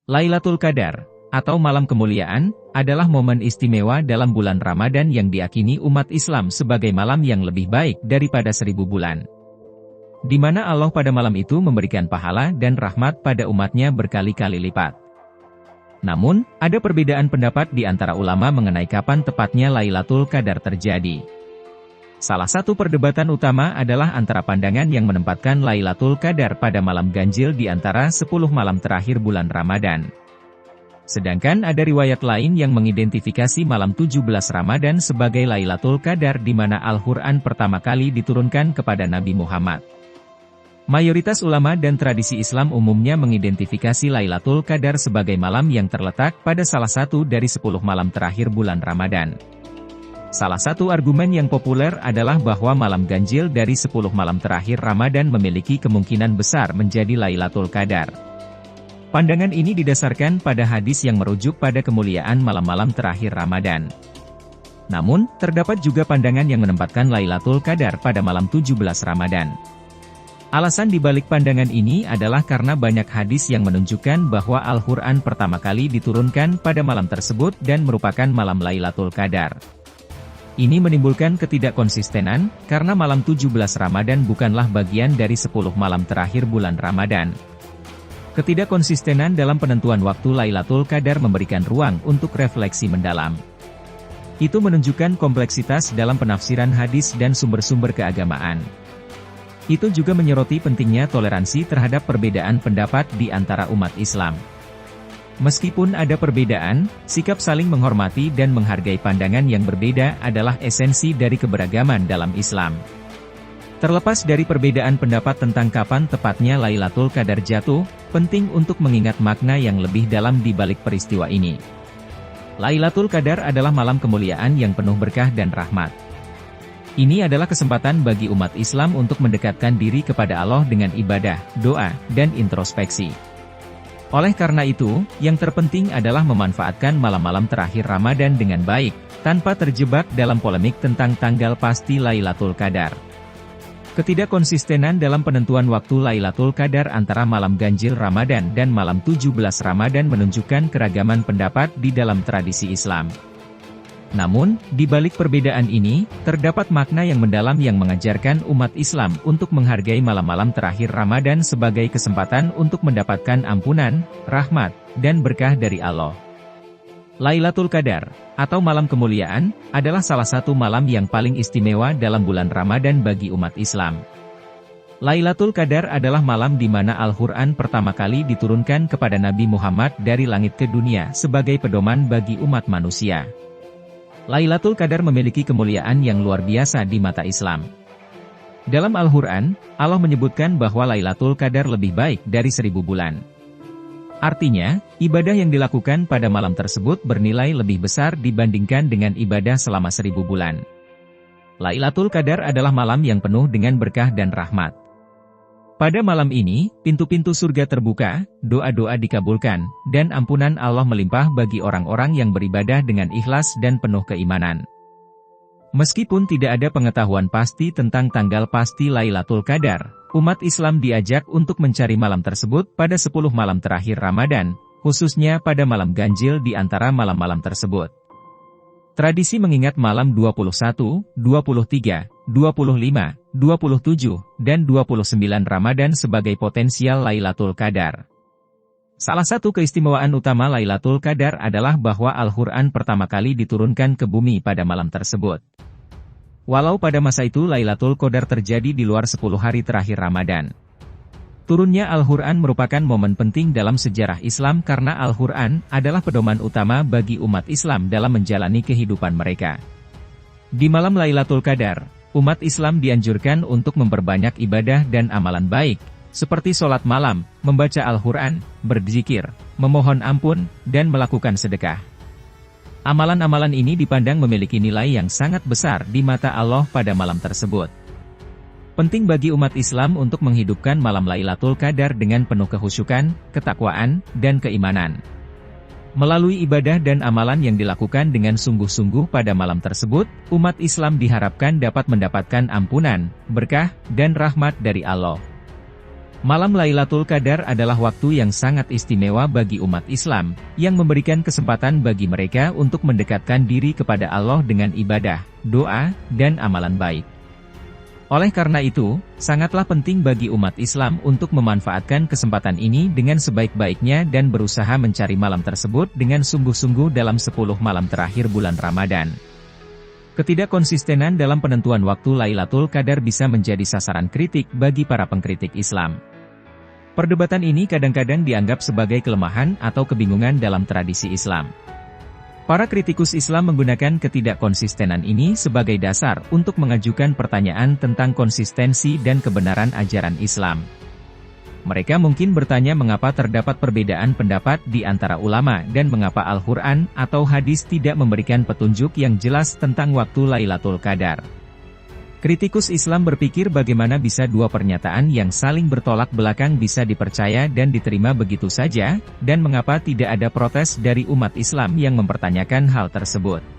Lailatul Qadar, atau malam kemuliaan, adalah momen istimewa dalam bulan Ramadan yang diyakini umat Islam sebagai malam yang lebih baik daripada 1000 bulan. Di mana Allah pada malam itu memberikan pahala dan rahmat pada umatnya berkali-kali lipat. Namun, ada perbedaan pendapat di antara ulama mengenai kapan tepatnya Lailatul Qadar terjadi. Salah satu perdebatan utama adalah antara pandangan yang menempatkan Lailatul Qadar pada malam ganjil di antara 10 malam terakhir bulan Ramadan. Sedangkan ada riwayat lain yang mengidentifikasi malam 17 Ramadan sebagai Lailatul Qadar di mana Al-Quran pertama kali diturunkan kepada Nabi Muhammad. Mayoritas ulama dan tradisi Islam umumnya mengidentifikasi Lailatul Qadar sebagai malam yang terletak pada salah satu dari 10 malam terakhir bulan Ramadan. Salah satu argumen yang populer adalah bahwa malam ganjil dari 10 malam terakhir Ramadan memiliki kemungkinan besar menjadi Lailatul Qadar. Pandangan ini didasarkan pada hadis yang merujuk pada kemuliaan malam-malam terakhir Ramadan. Namun, terdapat juga pandangan yang menempatkan Lailatul Qadar pada malam 17 Ramadan. Alasan dibalik pandangan ini adalah karena banyak hadis yang menunjukkan bahwa Al-Quran pertama kali diturunkan pada malam tersebut dan merupakan malam Lailatul Qadar. Ini menimbulkan ketidakkonsistenan, karena malam 17 Ramadan bukanlah bagian dari 10 malam terakhir bulan Ramadan. Ketidakkonsistenan dalam penentuan waktu Lailatul Qadar memberikan ruang untuk refleksi mendalam. Itu menunjukkan kompleksitas dalam penafsiran hadis dan sumber-sumber keagamaan. Itu juga menyoroti pentingnya toleransi terhadap perbedaan pendapat di antara umat Islam. Meskipun ada perbedaan, sikap saling menghormati dan menghargai pandangan yang berbeda adalah esensi dari keberagaman dalam Islam. Terlepas dari perbedaan pendapat tentang kapan tepatnya Lailatul Qadar jatuh, penting untuk mengingat makna yang lebih dalam di balik peristiwa ini. Lailatul Qadar adalah malam kemuliaan yang penuh berkah dan rahmat. Ini adalah kesempatan bagi umat Islam untuk mendekatkan diri kepada Allah dengan ibadah, doa, dan introspeksi. Oleh karena itu, yang terpenting adalah memanfaatkan malam-malam terakhir Ramadan dengan baik, tanpa terjebak dalam polemik tentang tanggal pasti Lailatul Qadar. Ketidakkonsistenan dalam penentuan waktu Lailatul Qadar antara malam ganjil Ramadan dan malam 17 Ramadan menunjukkan keragaman pendapat di dalam tradisi Islam. Namun, di balik perbedaan ini, terdapat makna yang mendalam yang mengajarkan umat Islam untuk menghargai malam-malam terakhir Ramadan sebagai kesempatan untuk mendapatkan ampunan, rahmat, dan berkah dari Allah. Lailatul Qadar, atau malam kemuliaan, adalah salah satu malam yang paling istimewa dalam bulan Ramadan bagi umat Islam. Lailatul Qadar adalah malam di mana Al-Quran pertama kali diturunkan kepada Nabi Muhammad dari langit ke dunia sebagai pedoman bagi umat manusia. Lailatul Qadar memiliki kemuliaan yang luar biasa di mata Islam. Dalam Al-Quran, Allah menyebutkan bahwa Lailatul Qadar lebih baik dari 1000 bulan. Artinya, ibadah yang dilakukan pada malam tersebut bernilai lebih besar dibandingkan dengan ibadah selama 1000 bulan. Lailatul Qadar adalah malam yang penuh dengan berkah dan rahmat. Pada malam ini, pintu-pintu surga terbuka, doa-doa dikabulkan, dan ampunan Allah melimpah bagi orang-orang yang beribadah dengan ikhlas dan penuh keimanan. Meskipun tidak ada pengetahuan pasti tentang tanggal pasti Lailatul Qadar, umat Islam diajak untuk mencari malam tersebut pada 10 malam terakhir Ramadan, khususnya pada malam ganjil di antara malam-malam tersebut. Tradisi mengingat malam 21, 23, 25, 27, dan 29 Ramadan sebagai potensial Lailatul Qadar. Salah satu keistimewaan utama Lailatul Qadar adalah bahwa Al-Quran pertama kali diturunkan ke bumi pada malam tersebut. Walau pada masa itu Lailatul Qadar terjadi di luar 10 hari terakhir Ramadan. Turunnya Al-Quran merupakan momen penting dalam sejarah Islam karena Al-Quran adalah pedoman utama bagi umat Islam dalam menjalani kehidupan mereka. Di malam Lailatul Qadar, umat Islam dianjurkan untuk memperbanyak ibadah dan amalan baik, seperti sholat malam, membaca Al-Quran, berzikir, memohon ampun, dan melakukan sedekah. Amalan-amalan ini dipandang memiliki nilai yang sangat besar di mata Allah pada malam tersebut. Penting bagi umat Islam untuk menghidupkan malam Lailatul Qadar dengan penuh kehusyukan, ketakwaan, dan keimanan. Melalui ibadah dan amalan yang dilakukan dengan sungguh-sungguh pada malam tersebut, umat Islam diharapkan dapat mendapatkan ampunan, berkah, dan rahmat dari Allah. Malam Lailatul Qadar adalah waktu yang sangat istimewa bagi umat Islam, yang memberikan kesempatan bagi mereka untuk mendekatkan diri kepada Allah dengan ibadah, doa, dan amalan baik. Oleh karena itu, sangatlah penting bagi umat Islam untuk memanfaatkan kesempatan ini dengan sebaik-baiknya dan berusaha mencari malam tersebut dengan sungguh-sungguh dalam 10 malam terakhir bulan Ramadan. Ketidakkonsistenan dalam penentuan waktu Lailatul Qadar bisa menjadi sasaran kritik bagi para pengkritik Islam. Perdebatan ini kadang-kadang dianggap sebagai kelemahan atau kebingungan dalam tradisi Islam. Para kritikus Islam menggunakan ketidakkonsistenan ini sebagai dasar untuk mengajukan pertanyaan tentang konsistensi dan kebenaran ajaran Islam. Mereka mungkin bertanya mengapa terdapat perbedaan pendapat di antara ulama dan mengapa Al-Quran atau hadis tidak memberikan petunjuk yang jelas tentang waktu Lailatul Qadar. Kritikus Islam berpikir bagaimana bisa dua pernyataan yang saling bertolak belakang bisa dipercaya dan diterima begitu saja, dan mengapa tidak ada protes dari umat Islam yang mempertanyakan hal tersebut.